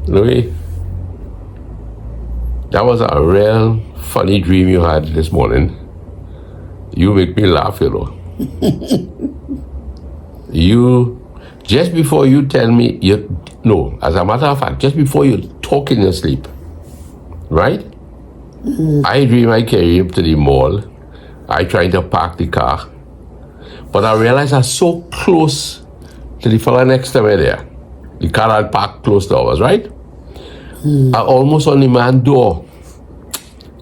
Louis, that was a real funny dream you had this morning. You make me laugh, you know. You, just before you tell me, no, as a matter of fact, just before you talk in your sleep, right? I dream I carry you to the mall. I trying to park the car. But I realize I'm so close to the fella next to me there. The car had parked close to ours, right? I almost on the man door.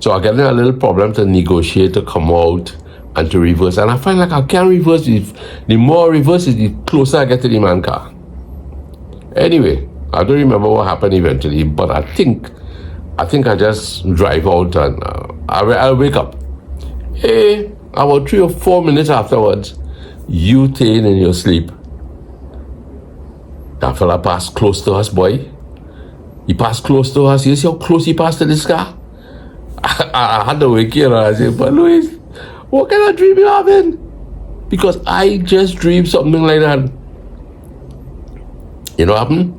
So I'm getting a little problem to negotiate, to come out, and to reverse. And I find like I can't reverse. The more I reverse it, the closer I get to the man car. Anyway, I don't remember what happened eventually, but I think I just drive out and I'll wake up. Hey, about 3 or 4 minutes afterwards, you turn in your sleep. That fella passed close to us, boy. He passed close to us. You see how close he passed to this car? I had to wake you and I said, but Louis, what kind of dream you having? Because I just dreamed something like that. You know what happened?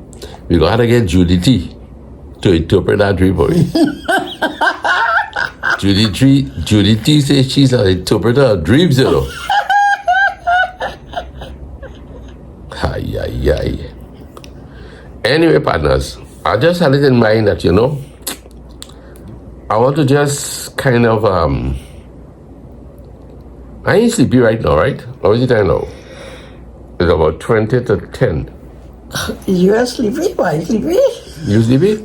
We got to get Judy T to interpret that dream for me. Judy T says she's an interpreter of dreams, you know. Ay. Anyway, partners, I just had it in mind that, I want to just kind of, I ain't sleepy right now, right? How is it I know? It's about 20 to 10. You are sleepy? Why are you sleepy? You sleepy?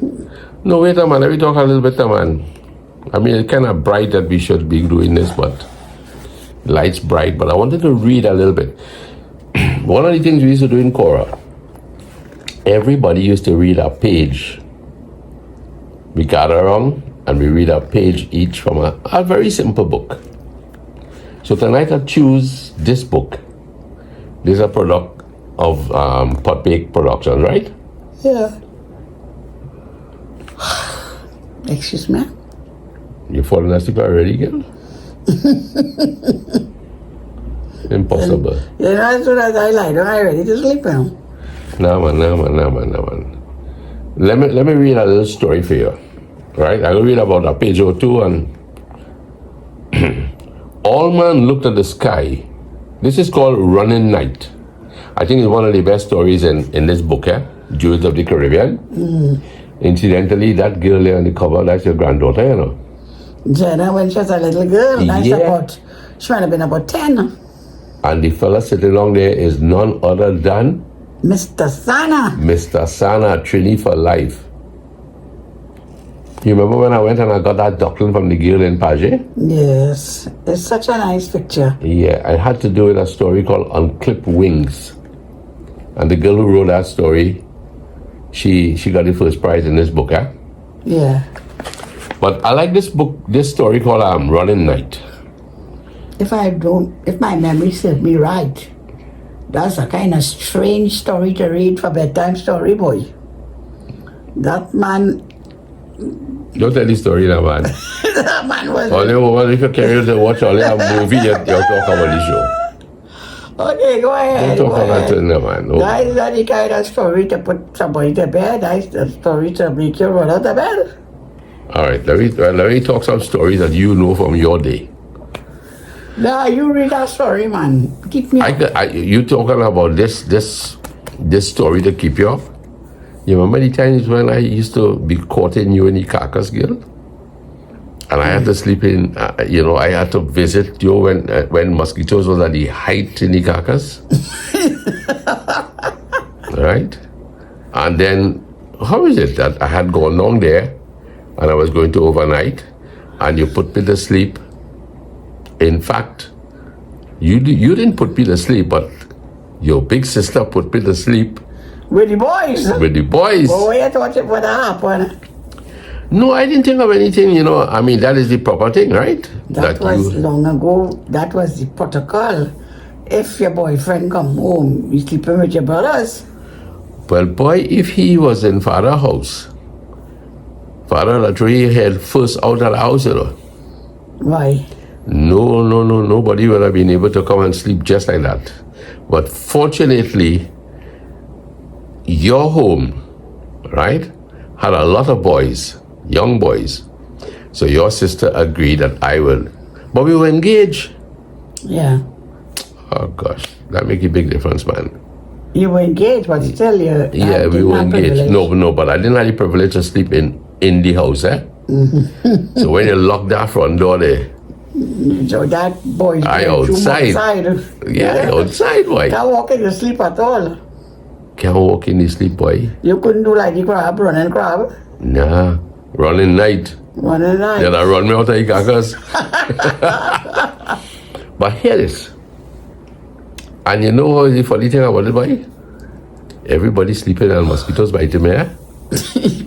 No, wait a minute. Let me talk a little bit, man. I mean, it's kind of bright that we should be doing this, but light's bright. But I wanted to read a little bit. One of the things we used to do in Cora, everybody used to read a page. We gather around and we read a page each from a very simple book. So tonight I choose this book. This is a product of Pot Bake Productions, right? Yeah. Excuse me? You falling asleep already, girl? Impossible. As soon as I lie down, I'm ready to sleep now. No, man. Let me read a little story for you. Right? I will read about a page or two and all man looked at the sky. This is called Running Night. I think it's one of the best stories in this book, Jewels of the Caribbean. Incidentally, that girl there on the cover, that's your granddaughter, you know. Jenna, when she was a little girl, she might have been about 10. And the fella sitting along there is none other than Mr. Sana. Mr. Sana, Trini for life. You remember when I went and I got that document from the girl in Paget? Yes, it's such a nice picture. Yeah, I had to do it a story called Unclipped Wings. And the girl who wrote that story, she got the first prize in this book, Yeah. But I like this story called Running Night. If my memory serves me right, that's a kind of strange story to read for bedtime story, boy. That man... Don't tell the story now, man. That man was... Only woman, if you carry to watch only a movie, you'll talk about the show. Okay, go ahead. Don't talk about it now, man. No. That is not the kind of story to put somebody to bed. That's the story to make you run out of bed. All right, let me talk some stories that you know from your day. Nah, you read that story, man. Keep me up. You talking about this story to keep you up? You remember the times when I used to be courting you in the carcass, girl? And I had to sleep in, I had to visit you when mosquitoes was at the height in the carcass. Right? And then, how is it that I had gone down there and I was going to overnight and you put me to sleep? In fact, you didn't put me to sleep, but your big sister put me to sleep. With the boys? With the boys. Well, what you thought it would happen? No, I didn't think of anything, I mean, that is the proper thing, right? That was long ago. That was the protocol. If your boyfriend come home, you sleeping with your brothers. Well, boy, if he was in father's house, father would throw his head first out of the house, Why? No, nobody would have been able to come and sleep just like that. But fortunately, your home, right, had a lot of boys, young boys. So your sister agreed that I will. But we were engaged. Yeah. Oh gosh, that make a big difference, man. You were engaged, but still you Yeah, we didn't were have engaged. privilege. No, but I didn't have the privilege to sleep in the house, eh? So when you lock that front door there, So that boy's I bedroom outside. Outside, boy. Can't walk in the sleep at all. Can't walk in the sleep, boy. You couldn't do like the crab, running crab. Nah, running night. Running night. Then I run me out of the carcass. But hear this. And you know what the funny thing about it, boy? Everybody sleeping and mosquitoes biting me, eh?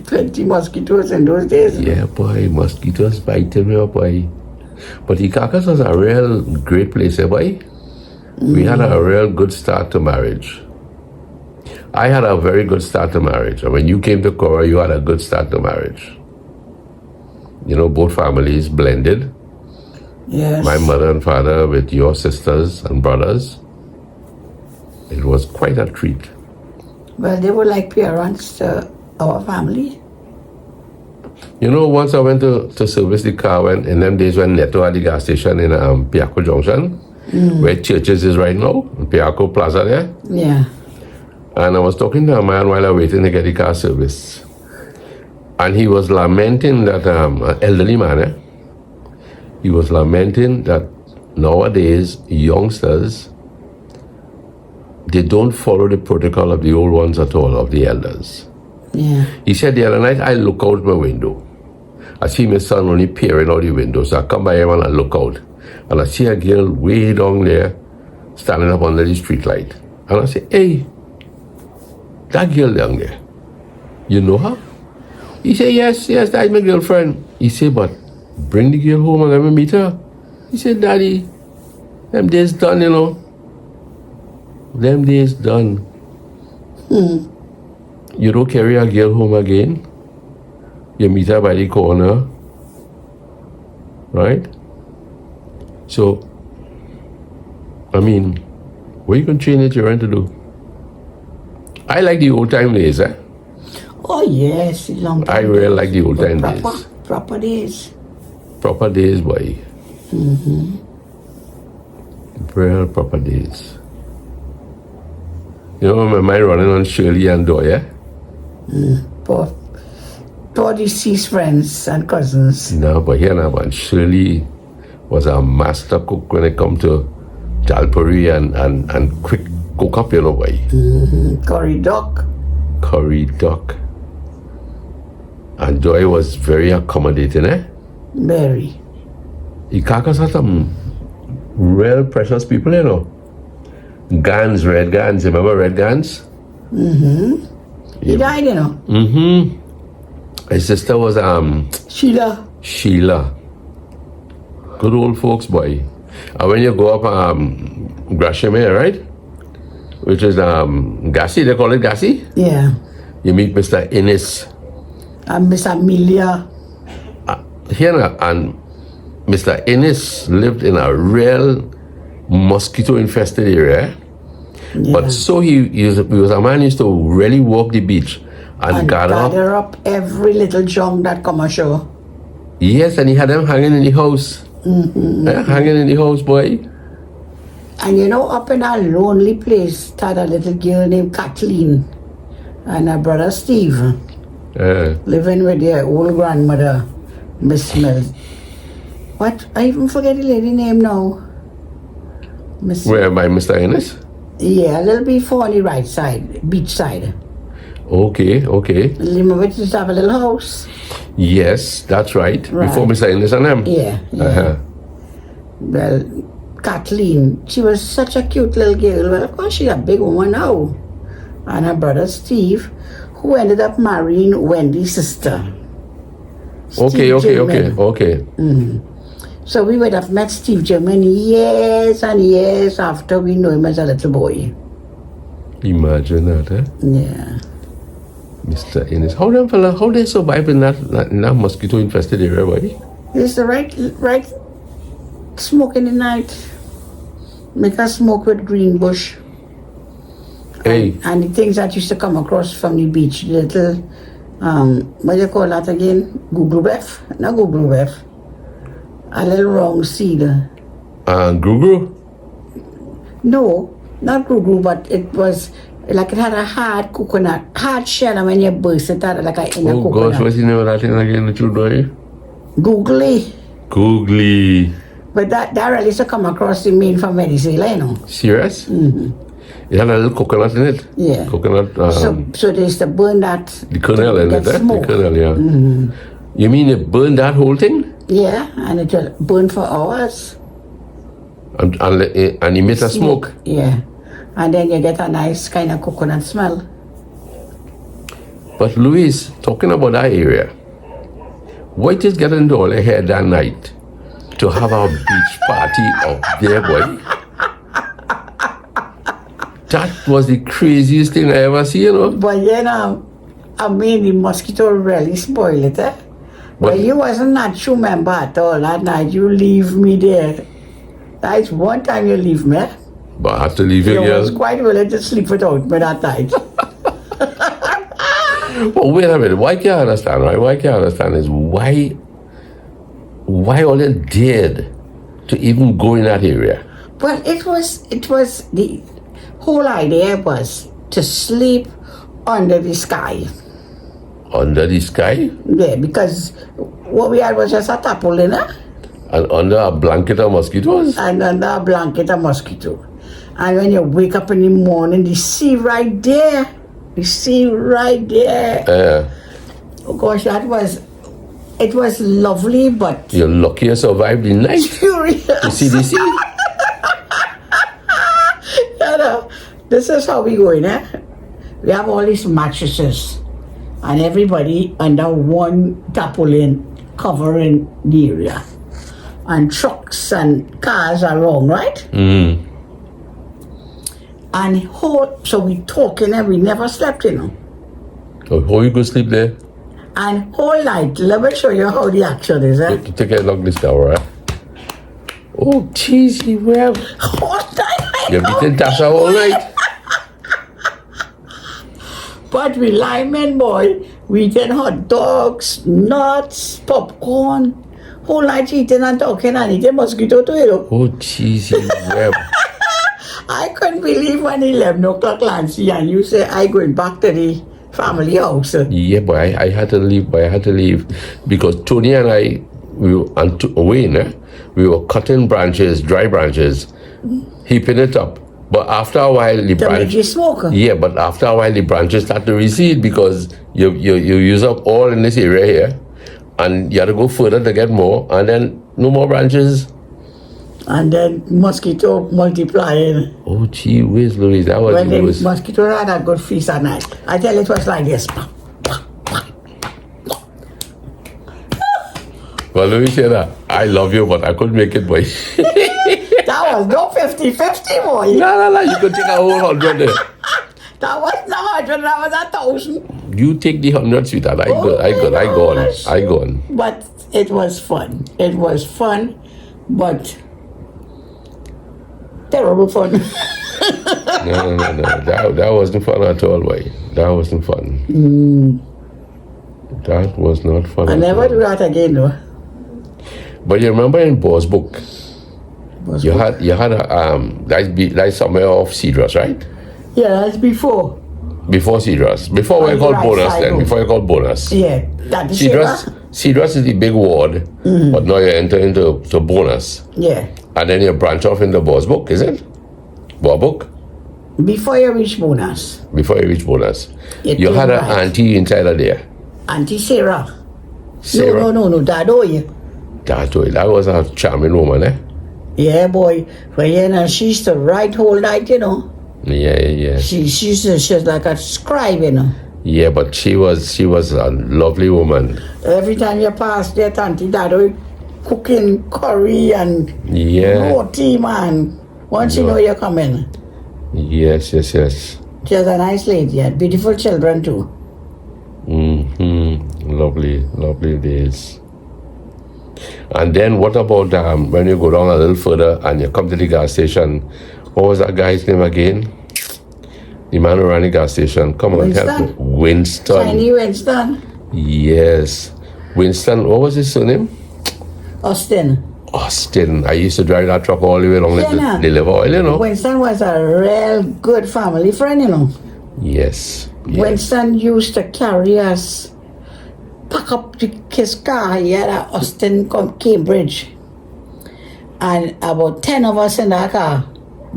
Plenty mosquitoes in those days. Yeah, boy, mosquitoes biting me, boy. But the carcass was a real great place, eh, boy? We had a real good start to marriage. I had a very good start to marriage. And when you came to Cora, you had a good start to marriage. You know, both families blended. Yes. My mother and father with your sisters and brothers. It was quite a treat. Well, they were like parents to our family. You know, once I went to service the car when in them days when Neto had the gas station in Piaco Junction, where Churches is right now, in Piaco Plaza there. Yeah. And I was talking to a man while I was waiting to get the car service. And he was lamenting that, an elderly man, eh? He was lamenting that nowadays, youngsters, they don't follow the protocol of the old ones at all, of the elders. Yeah. He said the other night, I look out my window. I see my son only peering out the window. So I come by him and I look out. And I see a girl way down there, standing up under the street light. And I say, hey, that girl down there, you know her? He said, yes, that's my girlfriend. He said, but bring the girl home and let me meet her. He said, Daddy, them days done, you know. Them days done. You don't carry a girl home again. You meet her by the corner. Right? So, I mean, what you can train your children to do? I like the old time days, eh? Oh, yes. Long time. I really like the old time days. Proper days. Proper days, boy. Real proper days. You know, my mind running on Shirley and Doya. Poor deceased friends and cousins. No, but here now, man, Shirley was a master cook when it come to jalpuri and quick cook up, you know, boy. Curry duck. Curry duck. And Joy was very accommodating, eh? Very. The carcass had some real precious people, you know. Gans, Red Gans. Remember Red Gans? He died, you know. His sister was Sheila. Good old folks, boy. And when you go up Grashimere, right? Which is Gassi, they call it Gassi? Yeah. You meet Mr. Innes. And Miss Amelia. Here and Mr. Innes lived in a real mosquito infested area. Yeah. But so he was a man who used to really walk the beach and gather up every little junk that come ashore. Yes, and he had them hanging in the house. Hanging in the house, boy. And you know, up in that lonely place, had a little girl named Kathleen and her brother Steve living with their old grandmother, Miss Mills. What? I even forget the lady name now. Miss. Where, by Mr. Innes? Yeah, a little before on the right side, beach side. Okay. Remember, just have a little house. Yes, that's right. Before Mr. Innes and them. Yeah. Well, Kathleen, she was such a cute little girl. Well, of course, she's a big woman now. And her brother Steve, who ended up marrying Wendy's sister. Okay. So we would have met Steve German years and years after we knew him as a little boy. Imagine that, eh? Yeah. Mr. Innes. How they survive in that mosquito infested area, boy? It's the right smoke in the night. Make us smoke with green bush. Hey. And the things that used to come across from the beach, little what do you call that again? Google beef? Not Google beef. A little round seed. Guru? No, not Google, but it was like it had a hard coconut, hard shell, and when you burst it out like a inner Oh coconut. gosh, what's the name of that thing again that you do? Googly. Googly. But that really used to come across the main from Venezuela, you know. Serious? Mm-hmm. It had a little coconut in it? Yeah. Coconut. So they used to burn that. The kernel in it, get eh? smoke. The kernel, yeah. Mm-hmm. You mean you burn that whole thing? Yeah, and it will burn for hours. And emit a smoke? Yeah. And then you get a nice kind of coconut smell. But Louise, talking about that area, what is getting all the hair that night to have a beach party up there, boy? That was the craziest thing I ever seen, you know. But you know, I mean, the mosquito really spoiled it, eh? But you wasn't that true member at all that night. You leave me there. That's one time you leave me. But I have to leave you, You girl. was quite willing to sleep without me that night. Well, wait a minute. Why can't I understand, right? Why can't I understand is why all they did to even go in that area? Well, it was the whole idea was to sleep under the sky. Under the sky? Yeah, because what we had was just a tarpaulin, And under a blanket of mosquitoes? and under a blanket of mosquito. And when you wake up in the morning, the sea right there. The sea right there. Oh gosh, it was lovely, but You're lucky you survived the night. furious. You see the sea? You know, this is how we going, eh? We have all these mattresses, and everybody under one tarpaulin covering the area. And trucks and cars are wrong, right? Mm. And so we talking and we never slept, you know. So how you go sleep there? And whole night, let me show you how the action is, eh? Take a look this tower, right? Oh, cheesy web. Whole night. You're beating Tasha all night. But we linemen, boy, we eating hot dogs, nuts, popcorn. Whole night eating and talking and eating mosquito too, you know. Oh, cheesy web. I couldn't believe when 11 o'clock Lancy and you say I going back to the family house. Yeah, boy, I had to leave, because Tony and I, Wayne, we were cutting branches, dry branches, heaping it up. But after a while, the To make you smoke. yeah, but after a while, the branches start to recede because you use up all in this area here, and you have to go further to get more, and then no more branches. And then mosquito multiplying. Oh, gee whiz, Louise, that was When the the worst. mosquito had a good feast at night. I tell you, it was like this. Well, let me say that. I love you, but I couldn't make it, boy. That was no 50-50, boy. No, you could take a whole 100 there. That was not 100, that was 1,000. You take the 100, sweetheart. I go on. But it was fun. It was fun, but terrible fun. No. That wasn't fun at all, boy. That wasn't fun. That was not fun. I never do that again, though. But you remember in Bo's book, you had a that's somewhere off Cedros, right? Yeah, that's before. Before Cedros, before we called right Bonus, side then home. before you called Bonus. Yeah, that is Cedros is the big ward, but now you enter into Bonus, Yeah, and then you branch off into Bo's book, is it? Bo book. before you reach Bonus. Before you reach Bonus, It you is had an right. auntie inside of there. Auntie Sarah. Sarah. No, Dadoy. That was a charming woman, eh? Yeah, boy. Well, you know, she used to write whole night, you know. Yeah. She's like a scribe, you know. Yeah, but she was a lovely woman. Every time you pass that Auntie Dadoy cooking curry and Yeah. roti, man. Once you know you're coming. Yes. She was a nice lady, had beautiful children too. Lovely days. And then what about when you go down a little further and you come to the gas station? What was that guy's name again? The man who ran the gas station. Come on, help me. Winston. Tiny Winston. Yes. Winston, what was his surname? Austin. I used to drive that truck all the way along to deliver oil, you know. Winston was a real good family friend, you know. Yes. Winston used to carry us, pack up his car here at Austin, Cambridge. And about 10 of us in that car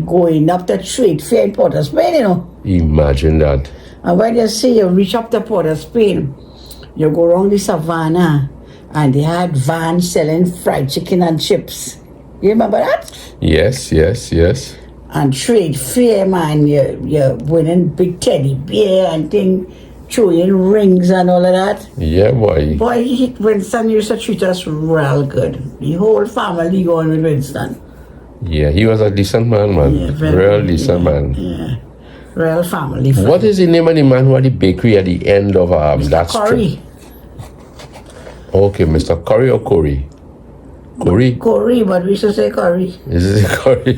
going up the street, fair in Port of Spain, you know. Imagine that. And when you reach up to Port of Spain, you go around the savannah, and they had vans selling fried chicken and chips. You remember that? Yes. And trade fair, man. You're winning big teddy bear and thing, throwing rings and all of that. Yeah, boy. Boy, Winston used to treat us real good. The whole family going with Winston. Yeah, he was a decent man. Yeah, real decent man. Yeah. Real family friend. What is the name of the man who had the bakery at the end of that Corey. strip? Okay, Mr. Curry or Corey? Corey, but we should say Corey. Is it Corey?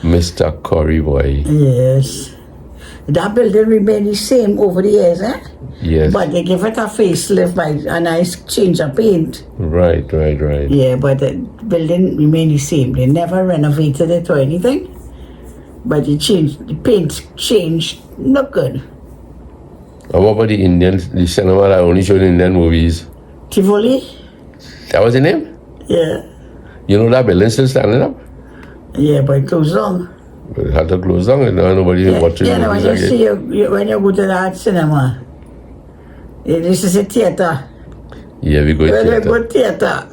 Mr. Corey, boy. Yes. That building remained the same over the years, eh? Yes. But they give it a facelift by a nice change of paint. Right. Yeah, but the building remained the same. They never renovated it or anything. But the paint changed, not good. And what about the cinema that only showed Indian movies? Tivoli? That was the name? Yeah. You know that building still standing up? Yeah, but it closed down. But it had to close down and now nobody watching movies when you again. see when you go to that cinema, this is a theater. Yeah, we go to When you theater. go theater,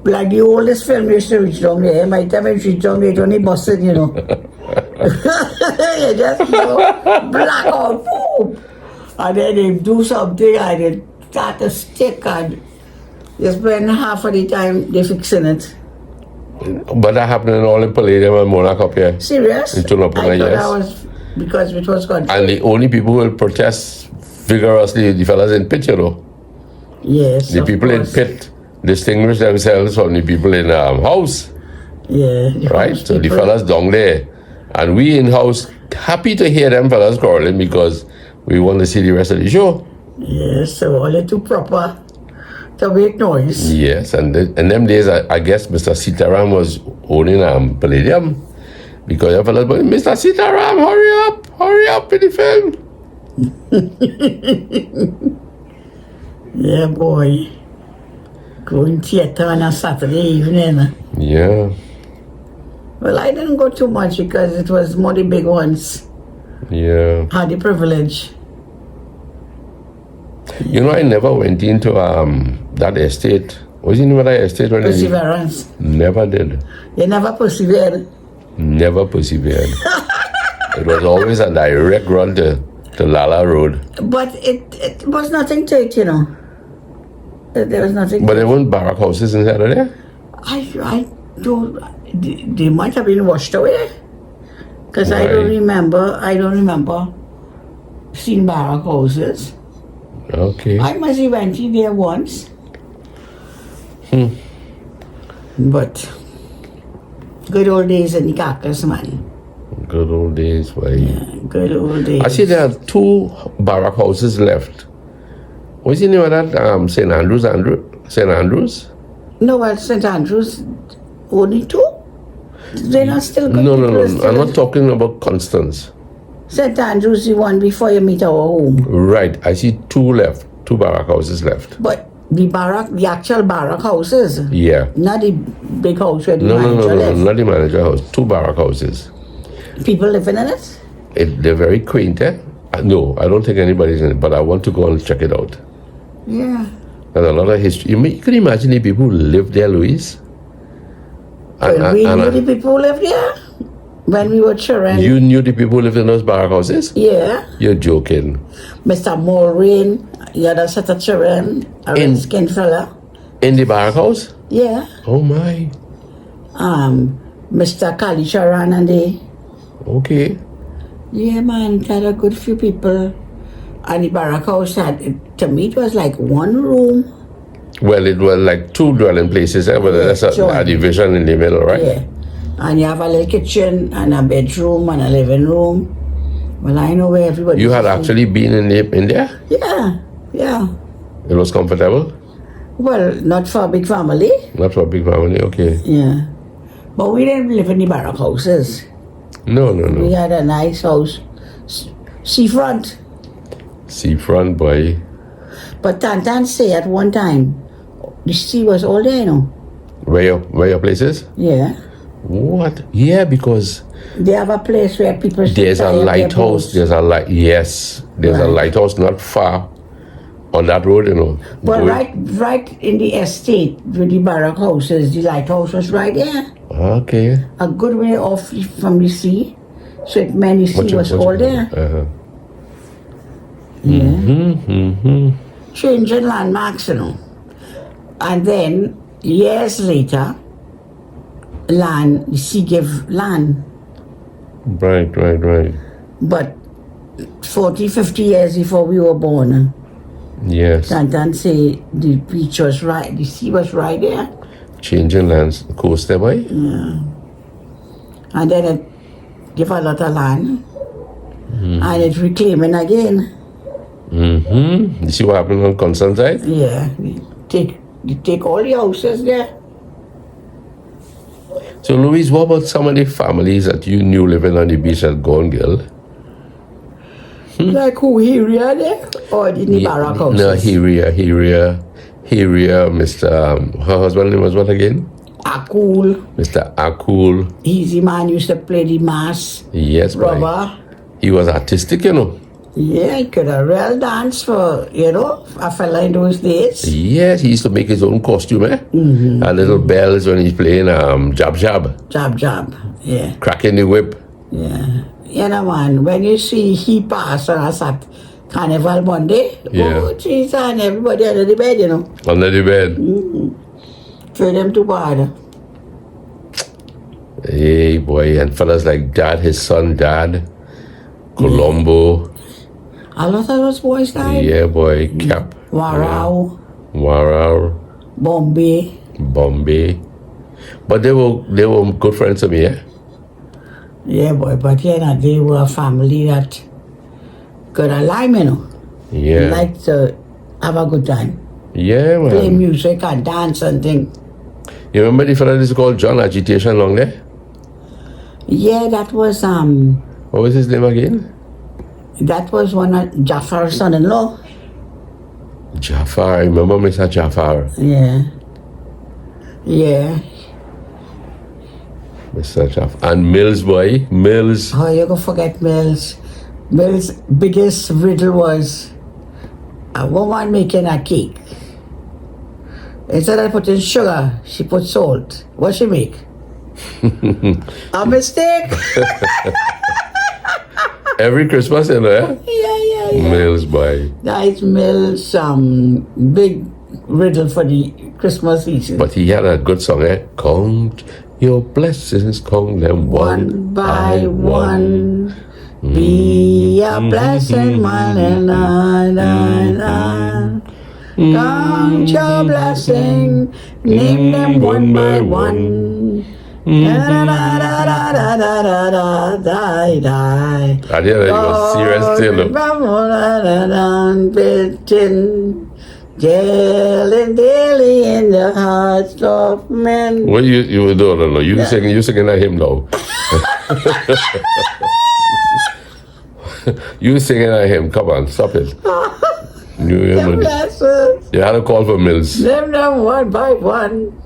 like the oldest film used to reach down there. My time it reached down there, it only busted, you know. You just go black out, boom. And then they do something and they start to stick and you spend half of the time they fixing it. But that happened in all in Palladium and Monarch up here. Serious? In Tunapuna, I thought yes. that was because it was country. And the only people who will protest vigorously, the fellas in pit, you know. Yes. The of people course. in pit distinguish themselves from the people in house. Yeah. the Right? house So the people. fellas down there. And we in house happy to hear them fellas quarreling because we want to see the rest of the show. Yes, so all it too proper to make noise. Yes, and in them days, I guess Mr. Sitaram was owning Palladium because the fellas were, Mr. Sitaram, hurry up in the film. Yeah, boy. Going theater on a Saturday evening. Yeah, Well, I didn't go too much because it was more the big ones. yeah. Had the privilege. You know, I never went into that estate. Was it that estate when Perseverance. Never did. You never persevered. Never persevered. It was always a direct run to Lala Road. But it was nothing to it, you know. There was nothing. But there weren't barrack houses inside of there? I don't. They might have been washed away. Because I don't remember seeing barrack houses. Okay. I must have went in there once. But good old days in the carcass, man. Good old days, boy. Yeah, good old days. I see there are 2 barrack houses left. What's the name of that? St. Andrews? No, well, St. Andrews, only 2? They're not still good. No. people still- I'm not talking about Constance. St. Andrews, the one before you meet our home. Right. I see 2 left. 2 barrack houses left. But the actual barrack houses, Yeah. not the big house where the No, manager lives. not the manager house. 2 barrack houses. People living in it? They're very quaint, eh? No, I don't think anybody's in it, but I want to go and check it out. Yeah. There's a lot of history. You can imagine the people who lived there, Louise? Well, we knew the people who lived there when we were children. You knew the people who lived in those barrack houses? Yeah. You're joking. Mr. Mulrain, the other set of children, a red-skinned fella. In the barrack house? Yeah. Oh my. Mr. Kalicharan and they. Okay. Yeah, man, it had a good few people. And the barrack house had, to me, it was like one room. Well, it was like 2 dwelling places, but there's a division in the middle, right? Yeah. And you have a little kitchen and a bedroom and a living room. Well, I know where everybody You had actually been in there? Yeah. It was comfortable? Well, not for a big family. Not for a big family, okay. Yeah. But we didn't live in the barrack houses. No. We had a nice house. Seafront. Seafront, boy. But Tantan say at one time, the sea was all there, you know. Where your place is? Yeah. What? Yeah, because They have a place where people there's a lighthouse. There's a lighthouse not far on that road, you know. Well, right in the estate with the barrack houses, the lighthouse was right there. Okay. A good way off from the sea. So it meant the sea was all there. Yeah. Changing landmarks, you know. And then, years later, the sea gave land. Right. But 40, 50 years before we were born, Yes. Tantan say the beach was right, the sea was right there. Changing lands, coast there, boy? Yeah. And then it give a lot of land. And it reclaiming again. You see what happened on Constant side? Yeah. They take all the houses there. So, Louise, what about some of the families that you knew living on the beach at Gone Girl? Like who, Hiria there? Or the barrack houses? No, Hiria, Mr. Her husband's name was what again? Akul. Mr. Akul. He's the man used to play the mass. Yes, boy. Rubber. He was artistic, you know. Yeah, he could have real dance for, a fella in those days. Yes, he used to make his own costume, And little bells when he's playing jab. Jab, yeah. Cracking the whip. Yeah. You know, man, when you see he pass on us at Carnival Monday, oh, jeez, and everybody under the bed, you know. Under the bed. For them to bother. Hey, boy, and fellas like Dad, his son Dad, Colombo. A lot of those boys died. Yeah, boy, Cap. Warao. Bombay. But they were good friends of me, yeah? Yeah, boy, but they were a family that could align, you know. Yeah. Like to have a good time. Yeah, man. Play music and dance and things. You remember the fellow that's called John Agitation along there? Yeah, that was What was his name again? that was one of Jaffar's son-in-law. Jafar, I remember Mr. Jafar. Yeah. Mr. Jafar. And Mills, boy. Mills. Oh, you gonna forget Mills. Mills' biggest riddle was a woman making a cake. Instead of putting sugar, she put salt. What she make? A mistake? Every Christmas, you know, yeah? Yeah. Mills, boy. That is Mills' big riddle for the Christmas season. But he had a good song, Count your blessings, count them one by one. Be a blessing, one and nine. Count your blessing, name them one by one. Die. I didn't know you were serious still. Daily in the hearts of men. What you were doing? No, you singing that hymn now. You singing that hymn. Come on, stop it. You had a call for Mills. Name them one by one.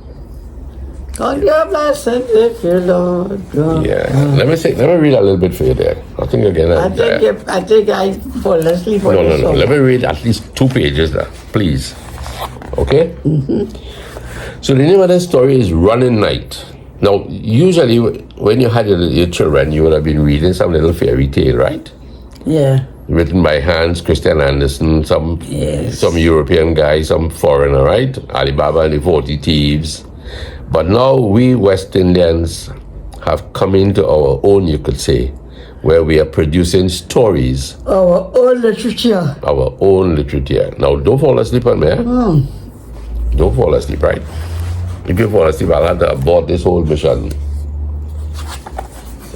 Count your blessings if you Lord God. Yeah. Let me read a little bit for you there. I think again. I think I fall asleep on this. No. Let me read at least 2 pages there, please. Okay? So the name of the story is Running Night. Now, usually when you had your children, you would have been reading some little fairy tale, right? Yeah. Written by Hans Christian Andersen, some European guy, some foreigner, right? Alibaba and the 40 Thieves. But now we West Indians have come into our own, you could say, where we are producing stories. Our own literature. Now, don't fall asleep on me. Don't fall asleep, right? If you fall asleep, I'll have to abort this whole mission.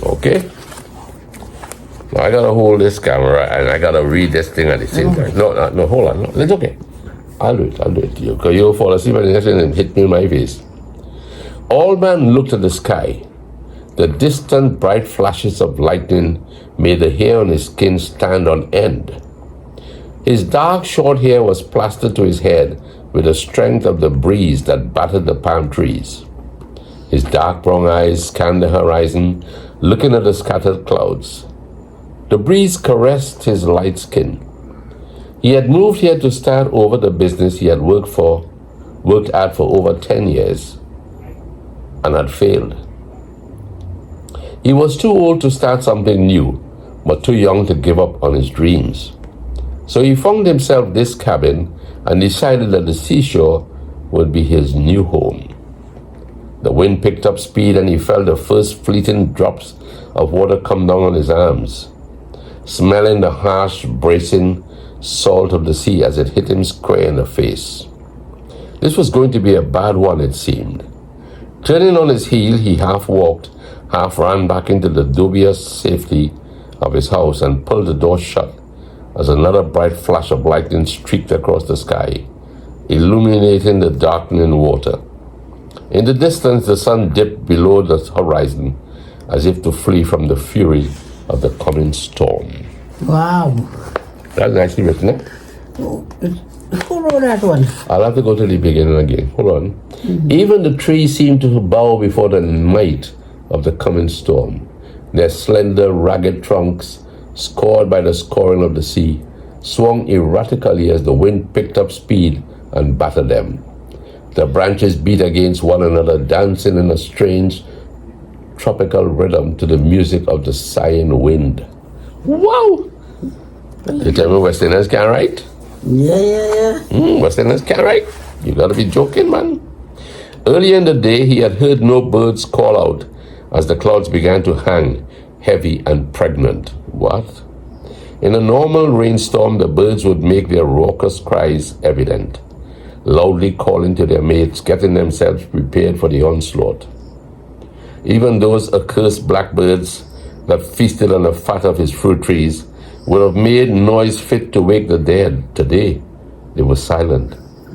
Okay? Now I gotta hold this camera and I gotta read this thing at the same time. No, hold on. No, it's okay. I'll do it. Because you'll fall asleep and the next thing and hit me in my face. All men looked at the sky. The distant bright flashes of lightning made the hair on his skin stand on end. His dark short hair was plastered to his head with the strength of the breeze that battered the palm trees. His dark brown eyes scanned the horizon, looking at the scattered clouds. The breeze caressed his light skin. He had moved here to start over the business he had worked at for over 10 years and had failed. He was too old to start something new, but too young to give up on his dreams. So he found himself this cabin and decided that the seashore would be his new home. The wind picked up speed and he felt the first fleeting drops of water come down on his arms, smelling the harsh, bracing salt of the sea as it hit him square in the face. This was going to be a bad one, it seemed. Turning on his heel, he half walked, half ran back into the dubious safety of his house and pulled the door shut as another bright flash of lightning streaked across the sky, illuminating the darkening water. In the distance, the sun dipped below the horizon as if to flee from the fury of the coming storm. Wow. That's nicely written, eh? Who wrote that one? I'll have to go to the beginning again. Hold on. Mm-hmm. Even the trees seemed to bow before the might of the coming storm. Their slender, ragged trunks, scored by the scoring of the sea, swung erratically as the wind picked up speed and battered them. The branches beat against one another, dancing in a strange, tropical rhythm to the music of the sighing wind. Wow! You tell me Westerners can't write? Yeah. Westerners can't write? You gotta be joking, man. Earlier in the day, he had heard no birds call out as the clouds began to hang, heavy and pregnant. What? In a normal rainstorm, the birds would make their raucous cries evident, loudly calling to their mates, getting themselves prepared for the onslaught. Even those accursed blackbirds that feasted on the fat of his fruit trees would have made noise fit to wake the dead. Today, they were silent,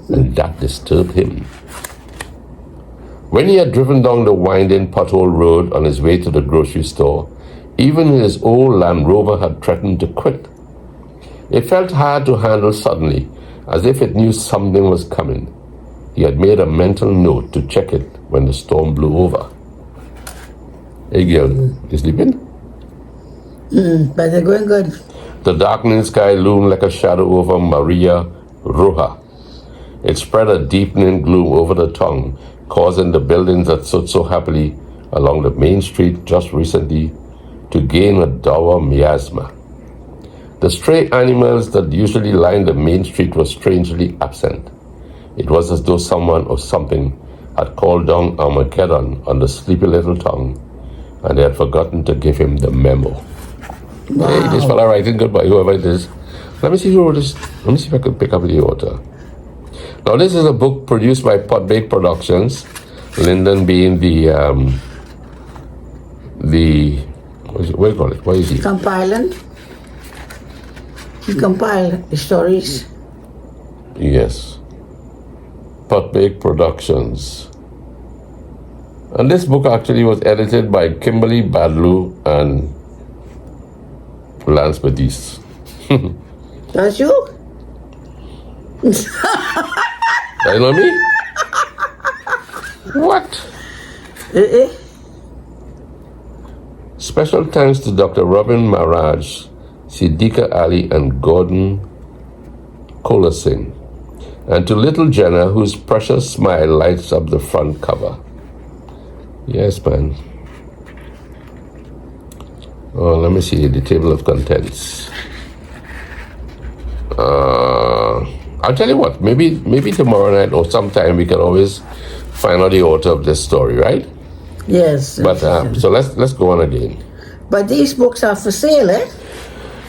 and that disturbed him. When he had driven down the winding pothole road on his way to the grocery store, even his old Land Rover had threatened to quit. It felt hard to handle suddenly, as if it knew something was coming. He had made a mental note to check it when the storm blew over. Hey girl, you sleeping? But they're going good. The darkening sky loomed like a shadow over Maria Roja. It spread a deepening gloom over the tongue, causing the buildings that stood so happily along the main street just recently to gain a dour miasma. The stray animals that usually lined the main street were strangely absent. It was as though someone or something had called down Armageddon on the sleepy little tongue, and they had forgotten to give him the memo. Wow. Hey, this fella writing goodbye, whoever it is. Let me see who wrote this. Let me see if I can pick up the author. Now, this is a book produced by Potbake Productions, Lyndon being the what do you call it? What is he? Compiling. He compiled the stories. Yes. Potbake Productions. And this book actually was edited by Kimberly Badlew and Lance Badis. That's you? You know me? What? Special thanks to Dr. Robin Maharaj, Siddiqa Ali, and Gordon Colasing, and to little Jenna, whose precious smile lights up the front cover. Yes, man. Oh, let me see the table of contents. I'll tell you what, maybe tomorrow night or sometime we can always find out the author of this story, right? Yes. But so let's go on again. But these books are for sale, eh?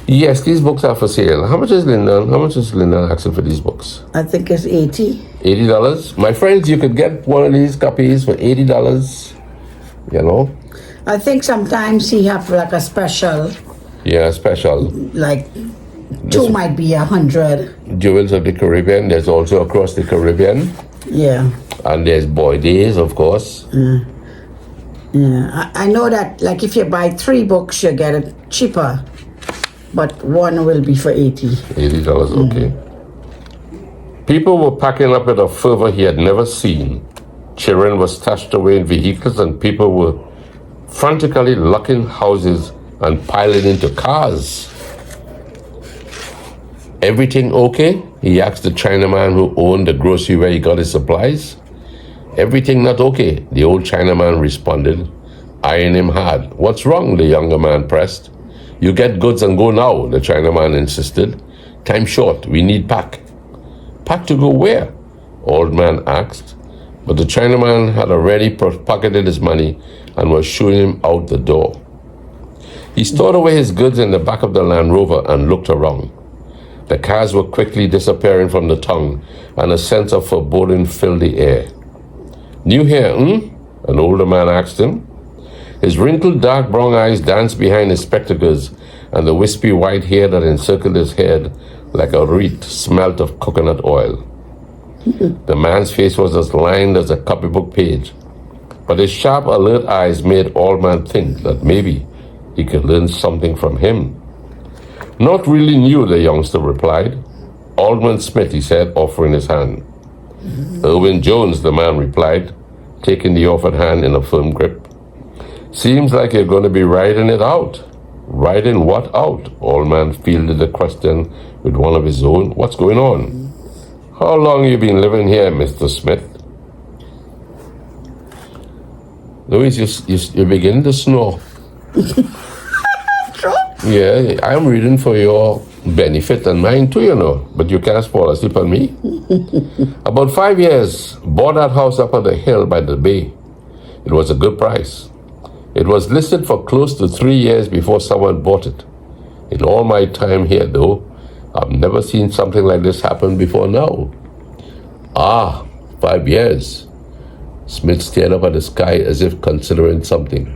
Yes, these books are for sale. How much is Linda asking for these books? I think it's $80. $80? My friends, you could get one of these copies for $80. You know? I think sometimes he have like a special, Yeah, special. like two might be 100. Jewels of the Caribbean. There's also Across the Caribbean. Yeah. And there's Boy Days, of course. Yeah. I know that like if you buy 3 books, you get it cheaper. But one will be for $80. $80, okay. People were packing up with a fervor he had never seen. Children were stashed away in vehicles and people were frantically locking houses and piling into cars. Everything okay? He asked the Chinaman who owned the grocery where he got his supplies. Everything not okay, the old Chinaman responded, eyeing him hard. What's wrong? The younger man pressed. You get goods and go now, the Chinaman insisted. Time short, we need pack. Pack to go where? Old man asked. But the Chinaman had already pocketed his money and was shooing him out the door. He stored away his goods in the back of the Land Rover and looked around. The cars were quickly disappearing from the tongue, and a sense of foreboding filled the air. New here, an older man asked him. His wrinkled dark brown eyes danced behind his spectacles, and the wispy white hair that encircled his head like a wreath smelt of coconut oil. The man's face was as lined as a copybook page, but his sharp, alert eyes made Old Man think that maybe he could learn something from him. Not really new, the youngster replied. Alderman Smith, he said, offering his hand. Irwin Jones, the man replied, taking the offered hand in a firm grip. Seems like you're going to be riding it out. Riding what out? Old man fielded the question with one of his own. What's going on? How long you been living here, Mr. Smith? Louis, you're beginning to snore. Yeah, I'm reading for your benefit and mine too, you know. But you can't fall asleep on me. About 5 years, bought that house up on the hill by the bay. It was a good price. It was listed for close to 3 years before someone bought it. In all my time here, though, I've never seen something like this happen before now. 5 years. Smith stared up at the sky as if considering something.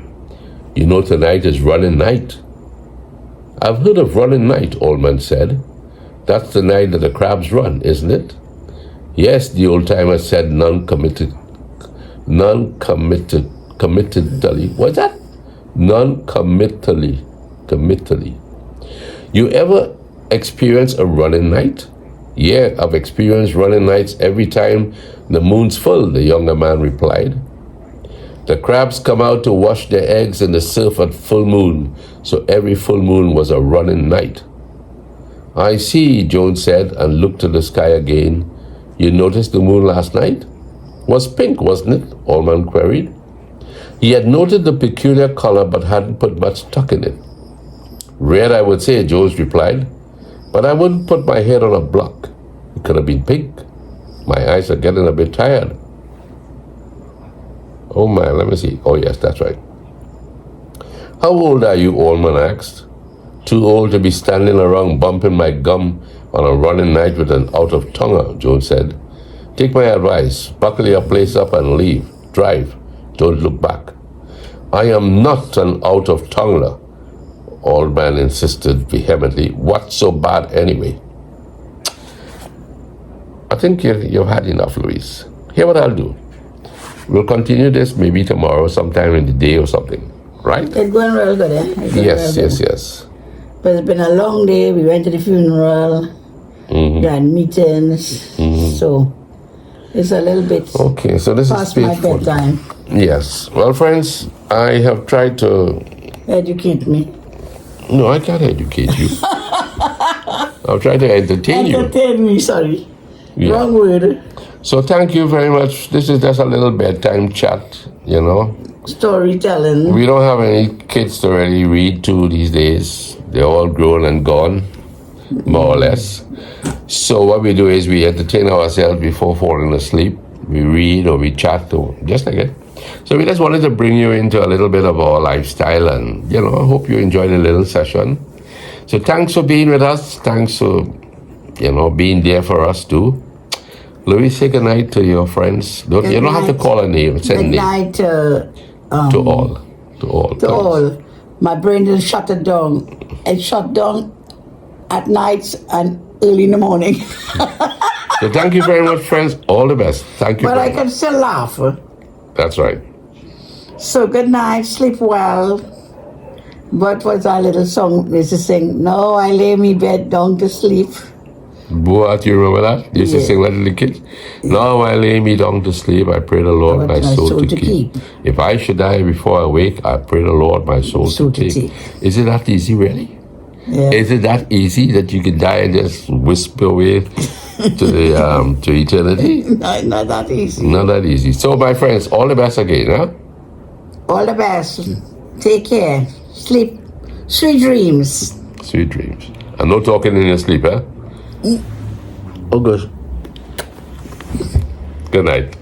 You know, tonight is running night. I've heard of running night, Old Man said. That's the night that the crabs run, isn't it? Yes, the old timer said non-committedly. What's that? Committally. You ever experience a running night? Yeah, I've experienced running nights every time the moon's full, the younger man replied. The crabs come out to wash their eggs in the surf at full moon, so every full moon was a running night. I see, Jones said, and looked to the sky again. You noticed the moon last night? Was pink, wasn't it? Old man queried. He had noted the peculiar color but hadn't put much stock in it. Red, I would say, Jones replied, but I wouldn't put my head on a block. It could have been pink. My eyes are getting a bit tired. Oh my, let me see. Oh yes, that's right. How old are you, Old Man asked. Too old to be standing around bumping my gum on a running night with an out-of-tonger, Jones said. Take my advice. Buckle your place up and leave. Drive. Don't look back. I am not an out-of-tonger, Old Man insisted vehemently. What's so bad anyway? I think you've had enough, Louise. Here what I'll do. We'll continue this maybe tomorrow, sometime in the day or something, right? It's going real good, eh? Yes. But it's been a long day. We went to the funeral. We had meetings. So it's a little bit okay, so this past is my bedtime. Yes. Well, friends, I have tried to... Educate me. No, I can't educate you. I'll try to entertain you. Entertain me, sorry. Yeah. Wrong word. So thank you very much. This is just a little bedtime chat, you know. Storytelling. We don't have any kids to really read to these days. They're all grown and gone, more or less. So what we do is we entertain ourselves before falling asleep. We read or we chat or just like it. So we just wanted to bring you into a little bit of our lifestyle and, you know, I hope you enjoyed the little session. So thanks for being with us. Thanks for, you know, being there for us too. Louis, say good night to your friends. You don't have to call a name. Say a name. Good night to all. To all. To all. My brain didn't shut it down. It shut down at night and early in the morning. So thank you very much, friends. All the best. Thank you But very I can much. still laugh. That's right. So good night, sleep well. What was our little song we used to sing? No, I lay me bed down to sleep. What, you remember that? You used to Yeah. sing that to the kids? Now I lay me down to sleep, I pray the Lord my soul to keep. If I should die before I wake, I pray the Lord my soul to take. Is it that easy, really? Yeah. Is it that easy that you can die and just whisper away to the to eternity? No, not that easy. Not that easy. So, my friends, all the best again, huh? All the best. Take care. Sleep. Sweet dreams. Sweet dreams. And no talking in your sleep, huh? Oh, gosh. Good night.